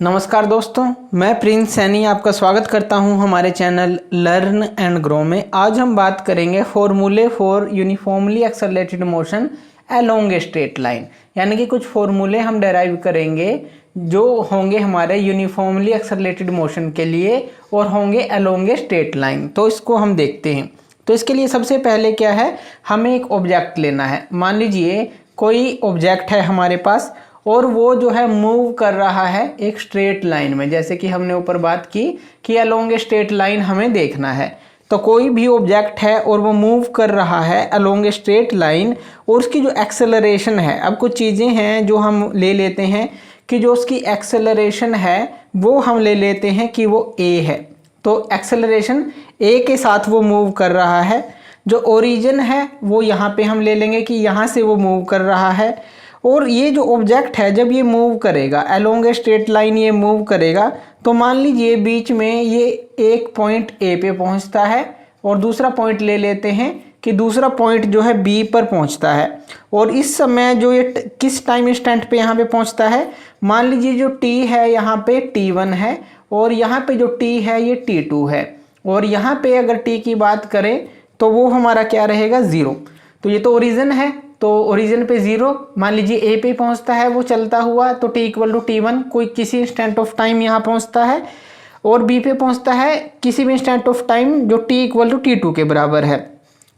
नमस्कार दोस्तों, मैं प्रिंस सैनी आपका स्वागत करता हूं हमारे चैनल लर्न एंड ग्रो में। आज हम बात करेंगे फॉर्मूले for uniformly accelerated motion along a straight line, यानी कि कुछ फॉर्मूले हम डेराइव करेंगे जो होंगे हमारे यूनिफॉर्मली एक्सेलरेटेड मोशन के लिए और होंगे अलोंग ए स्ट्रेट लाइन। तो इसको हम देखते हैं। तो इसके लिए सबसे पहले क्या है, हमें एक ऑब्जेक्ट लेना है। मान लीजिए कोई ऑब्जेक्ट है हमारे पास और वो जो है मूव कर रहा है एक स्ट्रेट लाइन में, जैसे कि हमने ऊपर बात की कि अलोंग ए स्ट्रेट लाइन हमें देखना है। तो कोई भी ऑब्जेक्ट है और वो मूव कर रहा है अलोंग ए स्ट्रेट लाइन और उसकी जो एक्सेलरेशन है, अब कुछ चीज़ें हैं जो हम ले लेते हैं कि जो उसकी एक्सेलरेशन है वो हम ले लेते हैं कि वो a है। तो एक्सेलरेशन a के साथ वो मूव कर रहा है। जो ओरिजिन है वो यहाँ पे हम ले लेंगे कि यहाँ से वो मूव कर रहा है। और ये जो ऑब्जेक्ट है जब ये मूव करेगा अलोंग ए स्ट्रेट लाइन, ये मूव करेगा तो मान लीजिए बीच में ये एक पॉइंट ए पे पहुंचता है और दूसरा पॉइंट ले लेते हैं कि दूसरा पॉइंट जो है बी पर पहुंचता है। और इस समय जो ये किस टाइम इंस्टेंट पे यहाँ पे पहुंचता है, मान लीजिए जो टी है यहाँ पे t1 है और यहाँ पे जो टी है ये t2 है। और यहाँ पे अगर टी की बात करें तो वो हमारा क्या रहेगा, 0। तो ये तो ओरिजिन है, तो ओरिजिन पे 0, मान लीजिए ए पे पहुंचता है वो चलता हुआ, तो टी इक्वल टू t1 कोई किसी इंस्टेंट ऑफ टाइम यहाँ पहुंचता है, और बी पे पहुंचता है किसी भी इंस्टेंट ऑफ टाइम जो टी इक्वल टू t2 के बराबर है,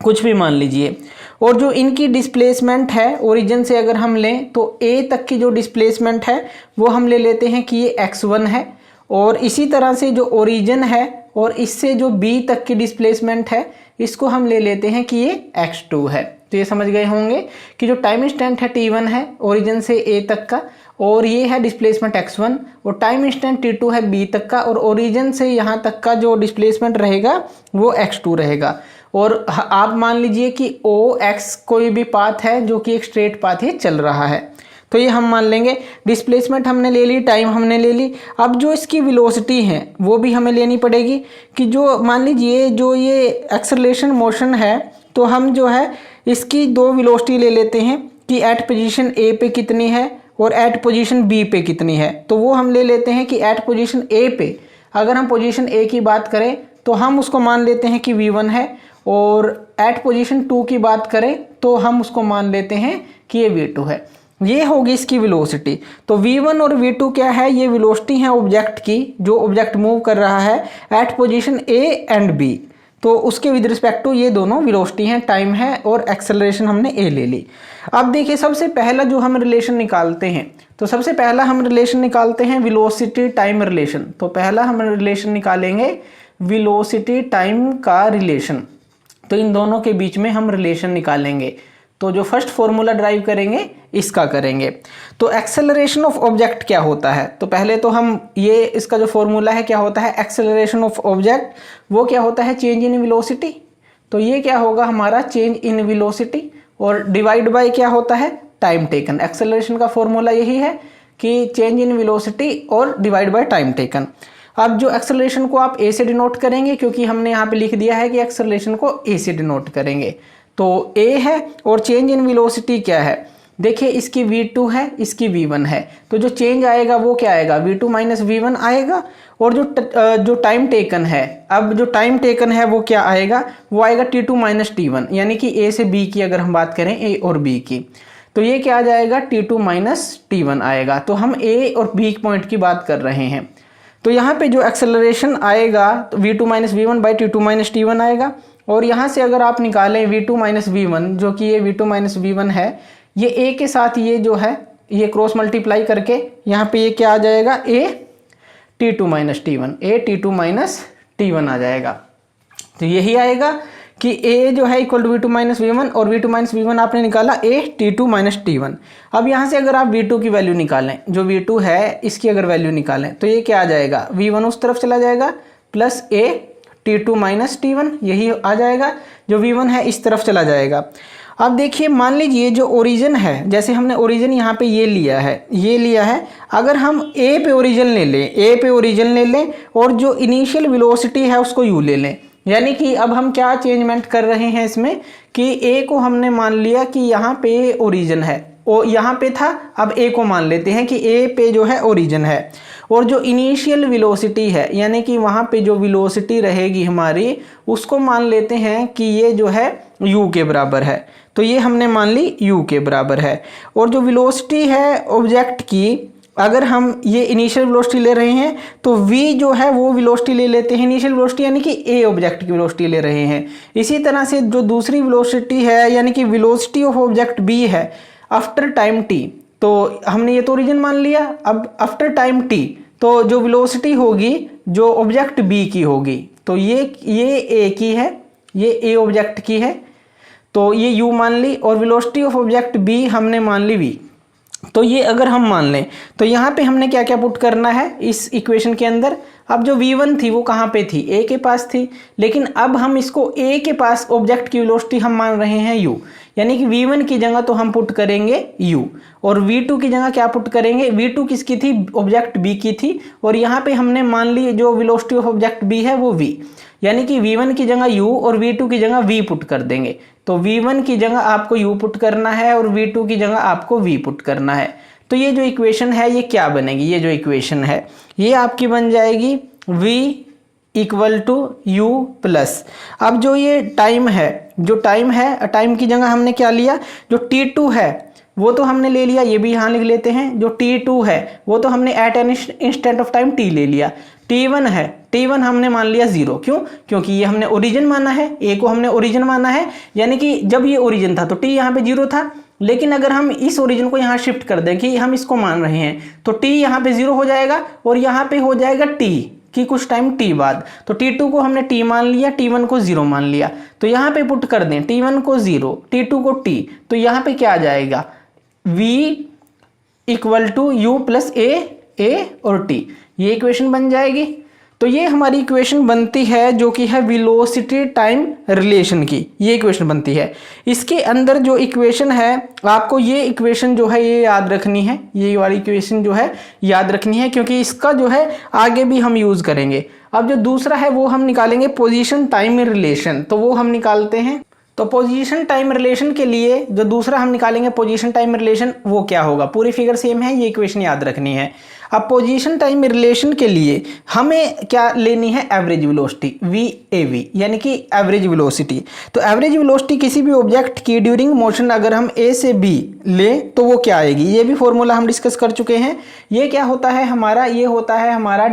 कुछ भी मान लीजिए। और जो इनकी डिस्प्लेसमेंट है ओरिजिन से अगर हम लें तो ए तक की जो डिस्प्लेसमेंट है वो हम ले लेते हैं कि ये x1 है। और इसी तरह से जो ओरिजिन है और इससे जो बी तक की डिस्प्लेसमेंट है इसको हम ले लेते हैं कि ये x2 है। तो ये समझ गए होंगे कि जो टाइम इंस्टेंट है t1 है ओरिजिन से a तक का, और ये है डिस्प्लेसमेंट x1, और टाइम इंस्टेंट t2 है b तक का, और ओरिजिन से यहाँ तक का जो डिस्प्लेसमेंट रहेगा वो x2 रहेगा। और आप मान लीजिए कि OX कोई भी पाथ है जो कि एक स्ट्रेट पाथ ही चल रहा है, तो ये हम मान लेंगे। डिस्प्लेसमेंट हमने ले ली, टाइम हमने ले ली। अब जो इसकी वेलोसिटी है वो भी हमें लेनी पड़ेगी कि जो मान लीजिए जो ये एक्सेलरेशन मोशन है तो हम जो है इसकी दो वेलोसिटी ले लेते हैं कि एट पोजीशन ए पे कितनी है और एट पोजीशन बी पे कितनी है। तो वो हम ले लेते हैं कि एट पोजीशन ए पे अगर हम पोजीशन ए की बात करें तो हम उसको मान लेते हैं कि v1 है, और एट पोजीशन 2 की बात करें तो हम उसको मान लेते हैं कि ये v2 है। ये होगी इसकी वेलोसिटी। तो v1 और v2 क्या है, ये वेलोसिटी है ऑब्जेक्ट की, जो ऑब्जेक्ट मूव कर रहा है at position a and b। तो उसके विद रिस्पेक्ट टू ये दोनों वेलोसिटी हैं, टाइम है और एक्सेलरेशन हमने a ले ली। अब देखिए सबसे पहला जो हम रिलेशन निकालते हैं, तो सबसे पहला हम रिलेशन निकालते हैं वेलोसिटी टाइम रिलेशन। तो पहला हम रिलेशन निकालेंगे वेलोसिटी टाइम का रिलेशन। तो इन दोनों के बीच में हम रिलेशन निकालेंगे। तो जो फर्स्ट फॉर्मूला ड्राइव करेंगे इसका करेंगे। तो एक्सेलरेशन ऑफ ऑब्जेक्ट क्या होता है, तो पहले तो हम ये इसका जो फॉर्मूला है क्या होता है, एक्सेलरेशन ऑफ ऑब्जेक्ट वो क्या होता है, चेंज इन वेलोसिटी। तो ये क्या होगा हमारा चेंज इन वेलोसिटी, और डिवाइड बाय क्या होता है, टाइम टेकन। एक्सेलरेशन का फॉर्मूला यही है कि चेंज इन वेलोसिटी और डिवाइड बाय टाइम टेकन। अब जो एक्सेलरेशन को आप ए से डिनोट करेंगे, क्योंकि हमने यहाँ पे लिख दिया है कि एक्सेलरेशन को ए से डिनोट करेंगे, तो ए है। और चेंज इन वेलोसिटी क्या है, देखिए इसकी v2 है, इसकी v1 है, तो जो चेंज आएगा वो क्या आएगा, v2 माइनस v1 आएगा। और जो टाइम टेकन है, अब जो टाइम टेकन है वो क्या आएगा, वो आएगा t2 माइनस t1, यानी कि a से b की अगर हम बात करें a और b की, तो ये क्या आ जाएगा, t2 माइनस t1 आएगा। तो हम a और b पॉइंट की बात कर रहे हैं। तो यहाँ पे जो एक्सेलरेशन आएगा तो v2 minus v1 by t2 minus t1 आएगा। और यहाँ से अगर आप निकालें v2 माइनस v1, जो कि ये v2 माइनस v1 है, ये a के साथ ये जो है ये क्रॉस मल्टीप्लाई करके यहाँ पे ये क्या आ जाएगा, a t2 minus t1, a t2 minus t1 आ जाएगा। तो यही आएगा कि a जो है equal to v2 minus v1, और v2 माइनस v1 आपने निकाला a t2 माइनस t1। अब यहाँ से अगर आप v2 की वैल्यू निकालें, जो v2 है इसकी अगर वैल्यू निकालें तो ये क्या आ जाएगा, v1 उस तरफ चला जाएगा plus a t2 minus t1, यही आ जाएगा। जो v1 है इस तरफ चला जाएगा। अब देखिए मान लीजिए जो ओरिजिन है, जैसे हमने ओरिजिन यहाँ पे ये लिया है, अगर हम a पे ओरिजिन ले लें और जो इनिशियल वेलोसिटी है उसको u ले लें, यानी कि अब हम क्या चेंजमेंट कर रहे हैं इसमें कि a को हमने मान लिया कि यहाँ पे ओरिजिन है, वो यहाँ पे था, अब ए को मान लेते हैं कि ए पे जो है ओरिजिन है, और जो इनिशियल वेलोसिटी है यानी कि वहाँ पे जो वेलोसिटी रहेगी हमारी उसको मान लेते हैं कि ये जो है u के बराबर है। तो ये हमने मान ली u के बराबर है। और जो वेलोसिटी है ऑब्जेक्ट की, अगर हम ये इनिशियल वेलोसिटी ले रहे हैं तो v जो है वो वेलोसिटी ले लेते हैं इनिशियल वेलोसिटी यानी कि a ऑब्जेक्ट की वेलोसिटी ले रहे हैं। इसी तरह से जो दूसरी वेलोसिटी है यानी कि वेलोसिटी ऑफ ऑब्जेक्ट b है आफ्टर टाइम t, तो हमने ये तो ओरिजिन मान लिया। अब आफ्टर टाइम t तो जो वेलोसिटी होगी जो ऑब्जेक्ट b की होगी, तो ये a की है, ये a ऑब्जेक्ट की है, तो ये u मान ली, और वेलोसिटी ऑफ ऑब्जेक्ट b हमने मान ली v। तो ये अगर हम मान लें तो यहाँ पे हमने क्या क्या पुट करना है इस इक्वेशन के अंदर। अब जो v1 थी वो कहाँ पे थी, a के पास थी, लेकिन अब हम इसको a के पास ऑब्जेक्ट की वेलोसिटी हम मान रहे हैं u, यानी कि v1 की जगह तो हम पुट करेंगे u, और v2 की जगह क्या पुट करेंगे, v2 किसकी थी, ऑब्जेक्ट b की थी, और यहाँ पे हमने मान ली जो वेलोसिटी ऑफ ऑब्जेक्ट b है वो v, यानी कि v1 की जगह u और v2 की जगह v पुट कर देंगे। तो v1 की जगह आपको u पुट करना है और v2 की जगह आपको v पुट करना है। तो ये जो इक्वेशन है ये क्या बनेगी, ये जो इक्वेशन है ये आपकी बन जाएगी v equal to u plus, अब जो ये टाइम है, जो टाइम है, टाइम की जगह हमने क्या लिया, जो t2 है वो तो हमने ले लिया, ये भी यहाँ लिख लेते हैं, जो t2 है वो तो हमने at an instant of time t ले लिया। t1 है, t1 हमने मान लिया 0, क्यों, क्योंकि ये हमने ओरिजिन माना है, a को हमने ओरिजिन माना है, यानी कि जब ये ओरिजिन था तो t यहाँ पे 0 था। लेकिन अगर हम इस ओरिजिन को यहाँ शिफ्ट कर दें कि हम इसको मान रहे हैं तो t यहाँ पे 0 हो जाएगा और यहाँ पे हो जाएगा t कि कुछ टाइम t बाद। तो t2 को हमने t मान लिया, t1 को 0 मान लिया, तो यहाँ पे पुट कर दें t1 को 0, t2 को t, तो यहाँ पे क्या आ जाएगा v equal to u plus a और t, ये इक्वेशन बन जाएगी। तो ये हमारी इक्वेशन बनती है जो कि है वेलोसिटी टाइम रिलेशन की, ये इक्वेशन बनती है। इसके अंदर जो इक्वेशन है आपको ये इक्वेशन जो है ये याद रखनी है, ये वाली इक्वेशन जो है याद रखनी है, क्योंकि इसका जो है आगे भी हम यूज करेंगे। अब जो दूसरा है वो हम निकालेंगे पोजीशन टाइम रिलेशन, तो वो हम निकालते हैं। तो पोजीशन टाइम रिलेशन के लिए जो दूसरा हम निकालेंगे पोजीशन टाइम रिलेशन वो क्या होगा, पूरी फिगर सेम है, ये इक्वेशन याद रखनी है। अब पोजीशन टाइम रिलेशन के लिए हमें क्या लेनी है, एवरेज वेलोसिटी VAV, यानी कि एवरेज वेलोसिटी। तो एवरेज वेलोसिटी किसी भी ऑब्जेक्ट की ड्यूरिंग मोशन अगर हम A से B ले तो वो क्या आएगी, ये भी फॉर्मूला हम डिस्कस कर चुके हैं। ये क्या होता है हमारा, ये होता है हमारा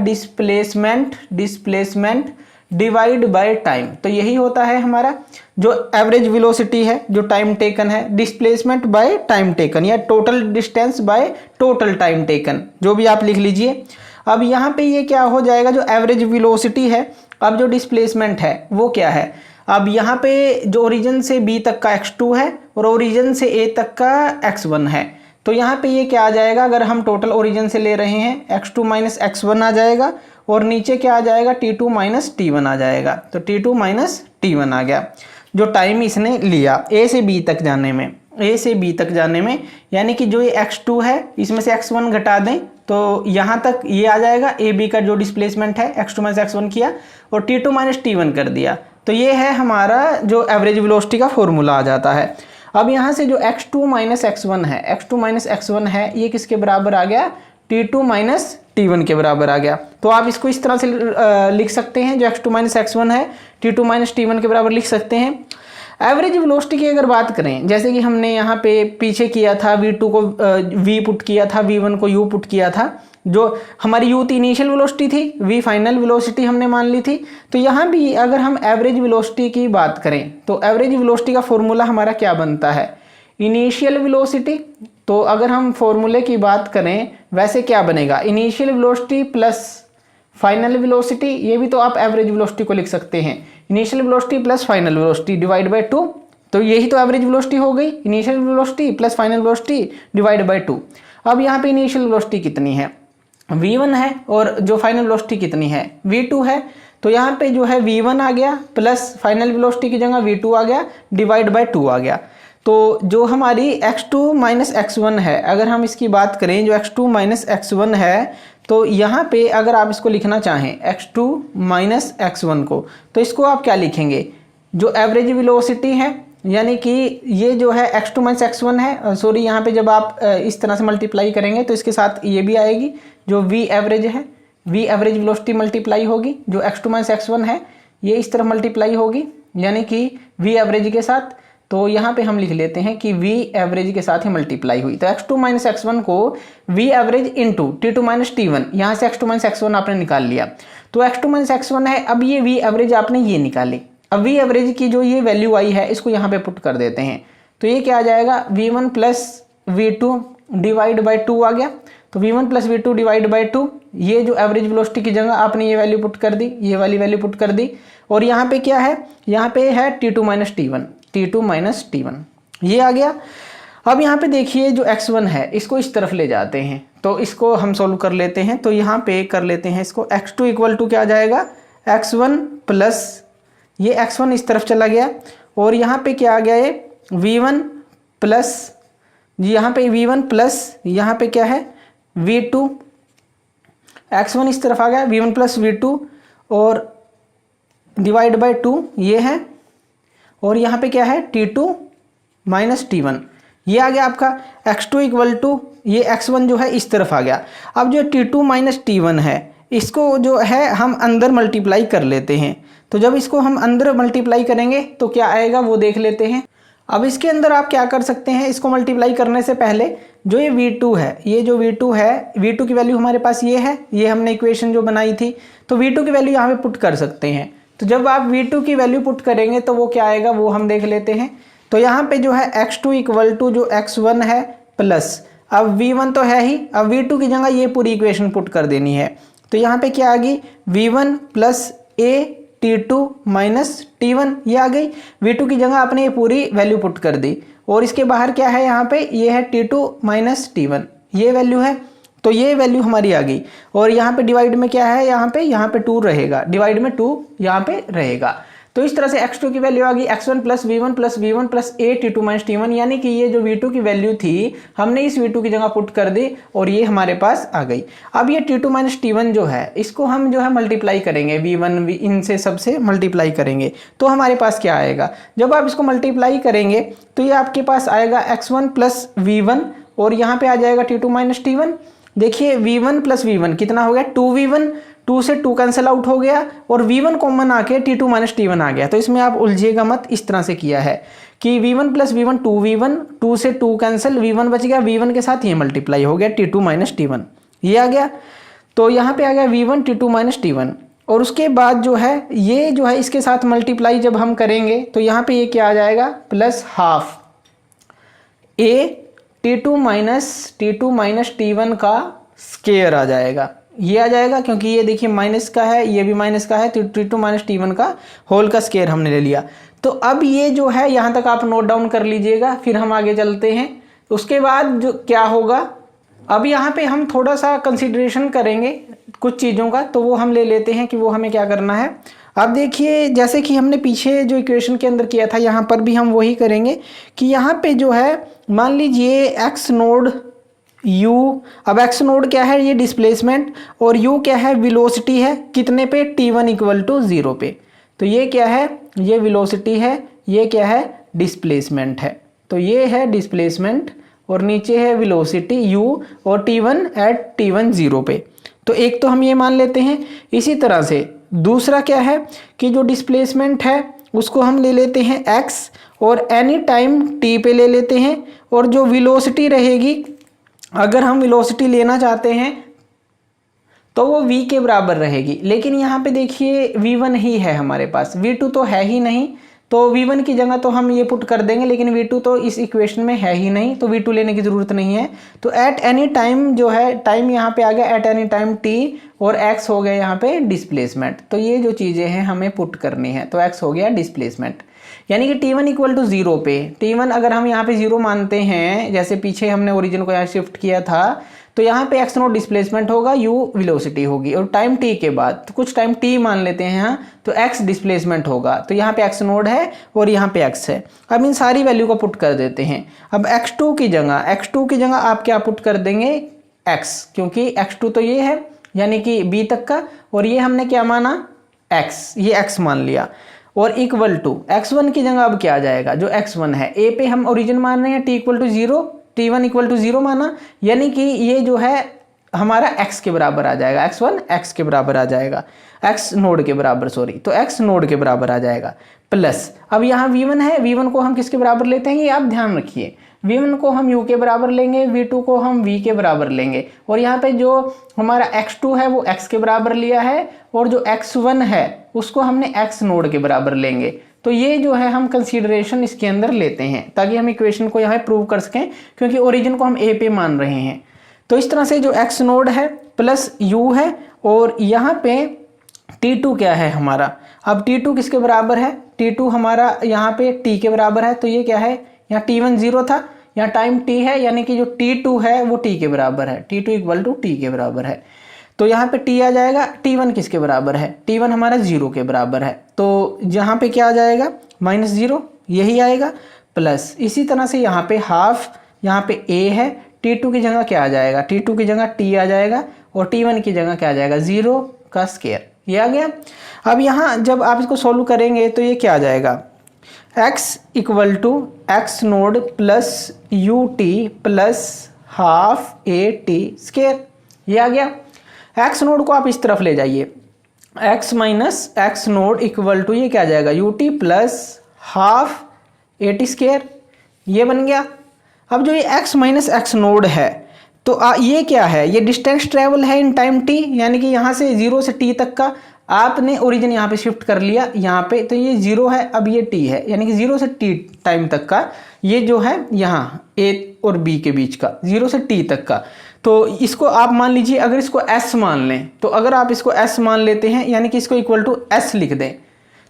डिस्प्लेसमेंट डिवाइड बाय टाइम। तो यही होता है हमारा जो एवरेज वेलोसिटी है, जो टाइम टेकन है, डिस्प्लेसमेंट बाय टाइम टेकन या total distance by total time taken, जो भी आप लिख लीजिए। अब यहाँ पे ये क्या हो जाएगा, जो एवरेज वेलोसिटी है, अब जो डिस्प्लेसमेंट है वो क्या है, अब यहाँ पे जो ओरिजिन से b तक का x2 है और ओरिजिन से a तक का x1 है, तो यहाँ पे ये क्या आ जाएगा, अगर हम टोटल ओरिजिन से ले रहे हैं x2 माइनस x1 आ जाएगा, और नीचे क्या आ जाएगा, t2 माइनस t1 आ जाएगा। तो t2 माइनस t1 आ गया जो टाइम इसने लिया a से b तक जाने में, a से b तक जाने में, यानी कि जो ये x2 है इसमें से x1 घटा दें तो यहाँ तक ये आ जाएगा, a b का जो डिस्प्लेसमेंट है x2 माइनस x1 किया और t2 माइनस t1 कर दिया, तो ये है हमारा जो एवरेज वेलोसिटी का फॉर्मूला आ जाता है। अब यहाँ से जो x2 माइनस x1 है, x2 माइनस x1 है, ये किसके बराबर आ गया, t2 माइनस t1 के बराबर आ गया। तो आप इसको इस तरह से लिख सकते हैं, जो x2 माइनस x1 है t2 माइनस t1 के बराबर लिख सकते हैं। एवरेज वेलोसिटी की अगर बात करें, जैसे कि हमने यहाँ पे पीछे किया था, v2 को v पुट किया था, v1 को u पुट किया था, जो हमारी u थी इनिशियल वेलोसिटी थी, v फाइनल वेलोसिटी हमने मान ली थी। तो यहाँ भी अगर हम एवरेज वेलोसिटी की बात करें तो एवरेज वेलोसिटी का फॉर्मूला हमारा क्या बनता है, इनिशियल वेलोसिटी। तो अगर हम फॉर्मूले की बात करें वैसे क्या बनेगा, initial velocity plus final velocity, ये भी तो आप एवरेज वेलोसिटी को लिख सकते हैं, initial velocity plus final velocity divide by 2, तो यही तो एवरेज वेलोसिटी हो गई, initial velocity plus final velocity divide by 2। अब यहाँ पे इनिशियल वेलोसिटी कितनी है, v1 है, और जो फाइनल वेलोसिटी कितनी है, v2 है। तो यहाँ पे जो है v1 आ गया प्लस फाइनल वेलोसिटी की जगह v2 आ गया डिवाइड बाय 2 आ गया। तो जो हमारी x2 माइनस x1 है, अगर हम इसकी बात करें, जो x2 माइनस x1 है, तो यहाँ पे अगर आप इसको लिखना चाहें x2 माइनस x1 को, तो इसको आप क्या लिखेंगे, जो एवरेज वेलोसिटी है यानी कि ये जो है x2 माइनस x1 है, सॉरी यहाँ पे जब आप इस तरह से मल्टीप्लाई करेंगे तो इसके साथ ये भी आएगी जो v एवरेज है, v एवरेज वेलोसिटी मल्टीप्लाई होगी, जो x2 माइनस x1 है ये इस तरह मल्टीप्लाई होगी यानी कि v एवरेज के साथ। तो यहाँ पे हम लिख लेते हैं कि v एवरेज के साथ ही मल्टीप्लाई हुई, तो x2 माइनस x1 को v average into t2 minus t1, यहाँ से x2 माइनस x1 आपने निकाल लिया, तो x2 माइनस x1 है। अब ये v एवरेज आपने ये निकाली, अब v एवरेज की जो ये वैल्यू आई है इसको यहाँ पे पुट कर देते हैं, तो ये क्या आ जाएगा v1 plus v2 divide by 2 आ गया। तो v1 plus v2 divide by 2, ये जो एवरेज वेलोसिटी की जगह आपने ये वैल्यू पुट कर दी, ये वाली वैल्यू पुट कर दी, और यहाँ पे क्या है, यहाँ पे है t2 minus t1, t2 minus t1 ये आ गया। अब यहाँ पे देखिए जो x1 है इसको इस तरफ ले जाते हैं, तो इसको हम सोल्व कर लेते हैं, तो यहाँ पे कर लेते हैं इसको, x2 इक्वल टू क्या आ जाएगा, x1 प्लस ये x1 इस तरफ चला गया, और यहाँ पे क्या आ गया, ये v1 प्लस, यहाँ पे v1 प्लस यहाँ पे क्या है v2, x1 इस तरफ आ गया v1 प्लस v2 और डिवाइड बाई 2 ये है, और यहाँ पे क्या है t2 माइनस t1 ये आ गया आपका। x2 इक्वल टू ये x1 जो है इस तरफ आ गया। अब जो t2 माइनस t1 है इसको जो है हम अंदर मल्टीप्लाई कर लेते हैं, तो जब इसको हम अंदर मल्टीप्लाई करेंगे तो क्या आएगा वो देख लेते हैं। अब इसके अंदर आप क्या कर सकते हैं, इसको मल्टीप्लाई करने से पहले जो ये v2 है, ये जो v2 है, v2 की वैल्यू हमारे पास ये है, ये हमने इक्वेशन जो बनाई थी, तो v2 की वैल्यू यहाँ पे पुट कर सकते हैं। तो जब आप v2 की वैल्यू पुट करेंगे तो वो क्या आएगा वो हम देख लेते हैं। तो यहाँ पे जो है x2 इक्वल टू जो x1 है प्लस, अब v1 तो है ही, अब v2 की जगह ये पूरी इक्वेशन पुट कर देनी है, तो यहाँ पे क्या आ गई v1 plus a t2 minus t1 ये आ गई। v2 की जगह आपने ये पूरी वैल्यू पुट कर दी, और इसके बाहर क्या है, यहाँ पे ये है t2 माइनस t1 ये वैल्यू है, तो ये वैल्यू हमारी आ गई। और यहाँ पे डिवाइड में क्या है, यहाँ पे 2 रहेगा, डिवाइड में 2 यहाँ पे रहेगा। तो इस तरह से x2 की वैल्यू आ गई x1 plus v1 plus v1 plus a t2 minus t1, यानी कि ये जो v2 की वैल्यू थी हमने इस v2 की जगह पुट कर दी और ये हमारे पास आ गई। अब ये t2 माइनस t1 जो है इसको हम जो है मल्टीप्लाई करेंगे, v1 इनसे सबसे मल्टीप्लाई करेंगे, तो हमारे पास क्या आएगा, जब आप इसको मल्टीप्लाई करेंगे तो ये आपके पास आएगा x1 प्लस v1 और यहाँ पे आ जाएगा t2 माइनस t1। देखिए v1 प्लस v1 कितना हो गया, 2v1, 2 से 2 कैंसिल आउट हो गया और v1 कॉमन आके t2 माइनस t1 आ गया। तो इसमें आप उलझिएगा मत, इस तरह से किया है कि v1 प्लस v1 2v1, 2 से 2 कैंसिल, v1 बच गया, v1 के साथ ये मल्टीप्लाई हो गया t2 माइनस t1 ये आ गया। तो यहाँ पे आ गया v1 t2 माइनस t1, और उसके बाद जो है ये जो है इसके साथ मल्टीप्लाई जब हम करेंगे तो यहाँ पे ये क्या आ जाएगा, plus half a t2 minus t1 का स्केयर आ जाएगा, ये आ जाएगा, क्योंकि ये देखिए माइनस का है, ये भी माइनस का है, तो t2 माइनस t1 का होल का स्केयर हमने ले लिया। तो अब ये जो है यहाँ तक आप नोट डाउन कर लीजिएगा, फिर हम आगे चलते हैं। उसके बाद जो क्या होगा, अब यहाँ पे हम थोड़ा सा कंसिडरेशन करेंगे कुछ चीज़ों का, तो वो हम ले लेते हैं कि वो हमें क्या करना है। अब देखिए जैसे कि हमने पीछे जो इक्वेशन के अंदर किया था यहाँ पर भी हम वही करेंगे कि यहाँ पे जो है मान लीजिए x नोड u, अब x नोड क्या है, ये डिस्प्लेसमेंट, और u क्या है, वेलोसिटी है, कितने पे, t1 इक्वल टू 0 पे। तो ये क्या है, ये वेलोसिटी है, ये क्या है, डिस्प्लेसमेंट है। तो ये है डिस्प्लेसमेंट और नीचे है वेलोसिटी u और t1 एट t1 0 पे। तो एक तो हम ये मान लेते हैं। इसी तरह से दूसरा क्या है कि जो डिस्प्लेसमेंट है उसको हम ले लेते हैं x और एनी टाइम t पे ले लेते हैं, और जो वेलोसिटी रहेगी, अगर हम वेलोसिटी लेना चाहते हैं तो वो v के बराबर रहेगी, लेकिन यहाँ पे देखिए v1 ही है हमारे पास, v2 तो है ही नहीं, तो v1 की जगह तो हम ये पुट कर देंगे, लेकिन v2 तो इस इक्वेशन में है ही नहीं, तो v2 लेने की ज़रूरत नहीं है। तो एट एनी टाइम जो है, टाइम यहाँ पे आ गया एट एनी टाइम t, और x हो गया यहाँ पे डिस्प्लेसमेंट। तो ये जो चीज़ें हैं हमें पुट करनी है, तो x हो गया डिस्प्लेसमेंट, यानी कि t1 इक्वल टू 0 पे, t1 अगर हम यहाँ पे 0 मानते हैं, जैसे पीछे हमने ओरिजिन को यहाँ शिफ्ट किया था, तो यहाँ पे x नोट डिस्प्लेसमेंट होगा, u वेलोसिटी होगी, और टाइम t के बाद तो कुछ टाइम t मान लेते हैं यहाँ, तो x डिस्प्लेसमेंट होगा, तो यहाँ पे x नोड है और यहाँ पे x है। अब इन सारी वैल्यू को पुट कर देते हैं। अब x2 की जगह आप क्या पुट कर देंगे, x, क्योंकि x2 तो ये है यानी कि b तक का, और ये हमने क्या माना, x, ये x मान लिया, और इक्वल टू x1 की जगह अब क्या आ जाएगा, जो x1 है a पे हम ओरिजिन मान रहे हैं t equal to 0, t1 equal to 0 माना, यानी कि ये जो है हमारा x के बराबर आ जाएगा, x1 x के बराबर आ जाएगा, x नोड के बराबर, सॉरी, तो x नोड के बराबर आ जाएगा। प्लस अब यहाँ v1 है, v1 को हम किसके बराबर लेते हैं ये आप ध्यान रखिए, v1 को हम u के बराबर लेंगे, v2 को हम v के बराबर लेंगे, और यहाँ पे जो हमारा x2 है वो x के बराबर लिया है, और जो x1 है उसको हमने x नोड के बराबर लेंगे। तो ये जो है हम कंसीडरेशन इसके अंदर लेते हैं ताकि हम इक्वेशन को यहाँ प्रूव कर सकें, क्योंकि ओरिजिन को हम a पे मान रहे हैं। तो इस तरह से जो x नोड है प्लस u है, और यहाँ पे t2 क्या है हमारा, अब t2 किसके बराबर है, t2 हमारा यहाँ पे t के बराबर है, तो ये क्या है, यहाँ t1 0 था, यहाँ टाइम t है, यानी कि जो t2 है वो t के बराबर है, t2 इक्वल टू t के बराबर है। तो यहाँ पे t आ जाएगा, t1 किसके बराबर है, t1 हमारा 0 के बराबर है, तो यहाँ पे क्या आ जाएगा -0 यही आएगा, प्लस इसी तरह से यहाँ पे हाफ, यहाँ पे a है, t2 की जगह क्या आ जाएगा, t2 की जगह t आ जाएगा, और t1 की जगह क्या आ जाएगा 0 का स्क्वायर, ये आ गया। अब यहाँ जब आप इसको सोल्व करेंगे तो ये क्या आ जाएगा, x equal to x naught plus u t plus half a t square, ये आ गया। x नोड को आप इस तरफ ले जाइए, x minus x naught equal to ये क्या आ जाएगा, u t plus half a t square, ये बन गया। अब जो ये x माइनस एक्स नोड है तो ये क्या है, ये डिस्टेंस ट्रेवल है इन टाइम t, यानी कि यहाँ से 0 से t तक का आपने ओरिजिन यहाँ पे शिफ्ट कर लिया यहाँ पे, तो ये 0 है, अब ये t है, यानी कि 0 से t टाइम तक का ये जो है यहाँ a और b के बीच का 0 से t तक का। तो इसको आप मान लीजिए, अगर इसको s मान लें, तो अगर आप इसको s मान लेते हैं यानी कि इसको इक्वल टू s लिख दें,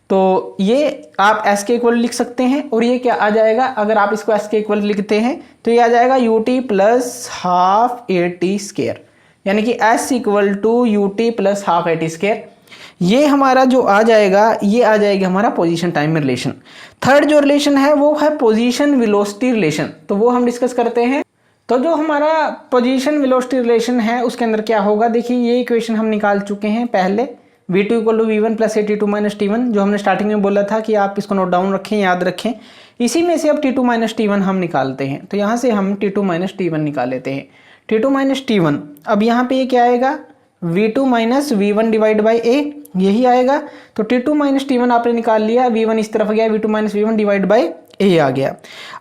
तो ये आप s के इक्वल लिख सकते हैं, और ये क्या आ जाएगा, अगर आप इसको s के इक्वल लिखते हैं तो ये आ जाएगा u t plus half a t square, यानी कि s equal to u t plus half a t square. ये हमारा जो आ जाएगा, ये आ जाएगा हमारा पोजीशन टाइम में रिलेशन। थर्ड जो रिलेशन है वो है पोजीशन वेलोसिटी रिलेशन, तो वो हम डिस्कस करते हैं। तो जो हमारा पोजीशन वेलोसिटी रिलेशन है उसके अंदर क्या होगा, देखिए ये इक्वेशन हम निकाल चुके हैं पहले, v2 equal to v one plus t2 minus t1, जो हमने स्टार्टिंग में बोला था कि आप इसको नोट डाउन रखें, याद रखें। इसी में से अब t2 माइनस t1 हम निकालते हैं, तो यहाँ से हम t2 माइनस t1 निकाल लेते हैं। t2 माइनस t1, अब यहाँ पे ये क्या आएगा, v2 minus V1 divide by a, यही आएगा। तो t2 माइनस t1 आपने निकाल लिया, v1 इस तरफ गया, v2 minus V1 divide by a आ गया।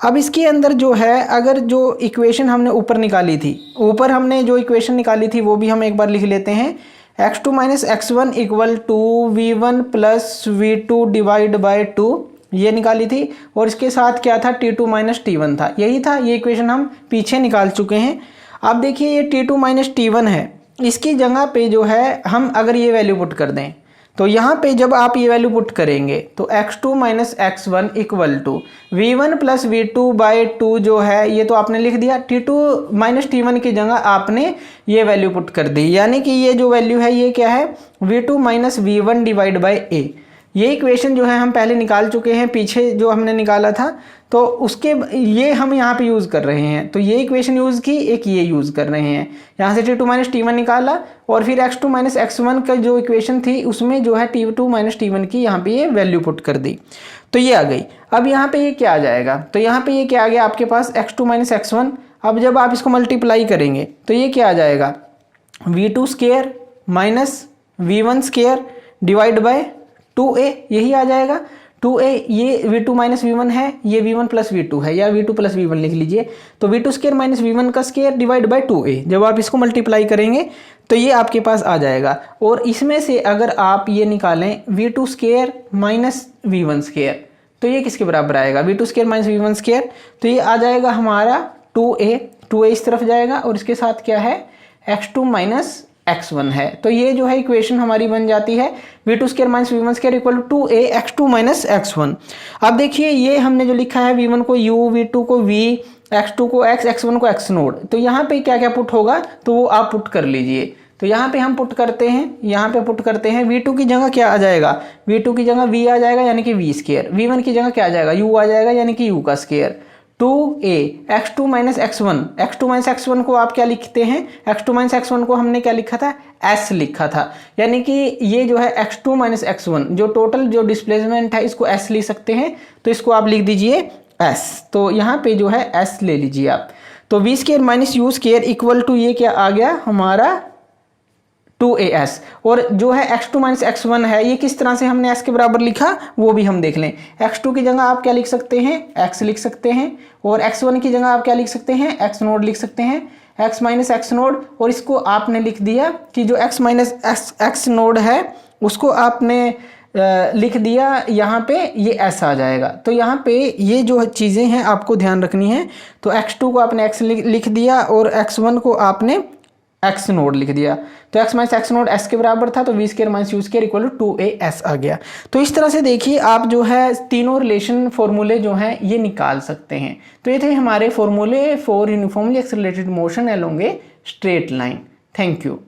अब इसके अंदर जो है, अगर जो इक्वेशन हमने ऊपर निकाली थी, ऊपर हमने जो इक्वेशन निकाली थी वो भी हम एक बार लिख लेते हैं, x2 minus x1 equal to v1 plus v2 divide by 2, ये निकाली थी, और इसके साथ क्या था, t2 माइनस t1 था, यही था, ये इक्वेशन हम पीछे निकाल चुके हैं। अब देखिए ये t2 माइनस t1 है, इसकी जगह पे जो है हम अगर ये वैल्यू पुट कर दें, तो यहाँ पे जब आप ये वैल्यू पुट करेंगे तो x2 minus x1 equal to v1 plus v2 by 2 जो है, ये तो आपने लिख दिया, t2 माइनस t1 की जगह आपने ये वैल्यू पुट कर दी, यानी कि ये जो वैल्यू है ये क्या है, v2 minus V1 divide by a। ये इक्वेशन जो है हम पहले निकाल चुके हैं, पीछे जो हमने निकाला था, तो उसके ये हम यहाँ पे यूज़ कर रहे हैं। तो ये इक्वेशन यूज़ की, एक ये यूज़ कर रहे हैं, यहाँ से t2 माइनस t1 निकाला, और फिर x2 माइनस x1 का जो इक्वेशन थी उसमें जो है t2 माइनस t1 की यहाँ पे ये वैल्यू पुट कर दी, तो ये आ गई। अब यहाँ पे ये क्या आ जाएगा, तो यहाँ पे ये क्या आ गया आपके पास, x2 माइनस x1। अब जब आप इसको मल्टीप्लाई करेंगे तो ये क्या आ जाएगा, v2 square minus v1 square divide by 2a, यही आ जाएगा 2a। ये v2 माइनस वी1 है, ये v1 प्लस v2 है, या v2 प्लस वी1 लिख लीजिए, तो v2 स्क्वायर माइनस वी1 का स्क्वायर डिवाइड बाय 2a। जब आप इसको मल्टीप्लाई करेंगे तो ये आपके पास आ जाएगा, और इसमें से अगर आप ये निकालें v2 square minus v one square, तो ये किसके बराबर आएगा, v2 square minus v one square, तो ये आ जाएगा हमारा 2a इस तरफ जाएगा, और इसके साथ क्या है, x2 माइनस x1 है। तो ये जो है इक्वेशन हमारी बन जाती है v2 square minus v one square equal to 2a x2 minus x1। अब देखिए ये हमने जो लिखा है, v1 को u, v2 को v, x2 को x, x1 को x नोड, तो यहाँ पे क्या क्या पुट होगा तो वो आप पुट कर लीजिए। तो यहाँ पे हम पुट करते हैं, यहाँ पे पुट करते हैं, v2 की जगह क्या आ जाएगा, v2 की जगह v आ जाएगा यानी कि v स्क्वायर, v1 की जगह क्या आ जाएगा, u आ जाएगा यानी कि u का square, 2a x2 minus x1, x2 minus x1 को आप क्या लिखते हैं, x2 माइनस x1 को हमने क्या लिखा था, s लिखा था, यानी कि ये जो है x2 माइनस x1 जो टोटल जो डिस्प्लेसमेंट है इसको s लिख सकते हैं, तो इसको आप लिख दीजिए s। तो यहाँ पे जो है s ले लीजिए आप। तो v square minus u square equal to ये क्या आ गया हमारा 2as, और जो है x2 माइनस x1 है ये किस तरह से हमने s के बराबर लिखा वो भी हम देख लें। x2 की जगह आप क्या लिख सकते हैं, x लिख सकते हैं, और x1 की जगह आप क्या लिख सकते हैं, x नोड लिख सकते हैं, x माइनस x नोड, और इसको आपने लिख दिया कि जो x माइनस x नोड है उसको आपने लिख दिया यहाँ पे, ये s आ जाएगा। तो यहाँ पे ये जो चीज़ें हैं आपको ध्यान रखनी है। तो x2 को आपने x लिख दिया और x1 को आपने x नोड लिख दिया, तो x minus x naught s के बराबर था, तो v square minus u square equal to 2as आ गया। तो इस तरह से देखिए आप जो है तीनों रिलेशन फॉर्मूले जो हैं ये निकाल सकते हैं। तो ये थे हमारे फॉर्मूले for uniformly accelerated motion along a straight line. Thank you.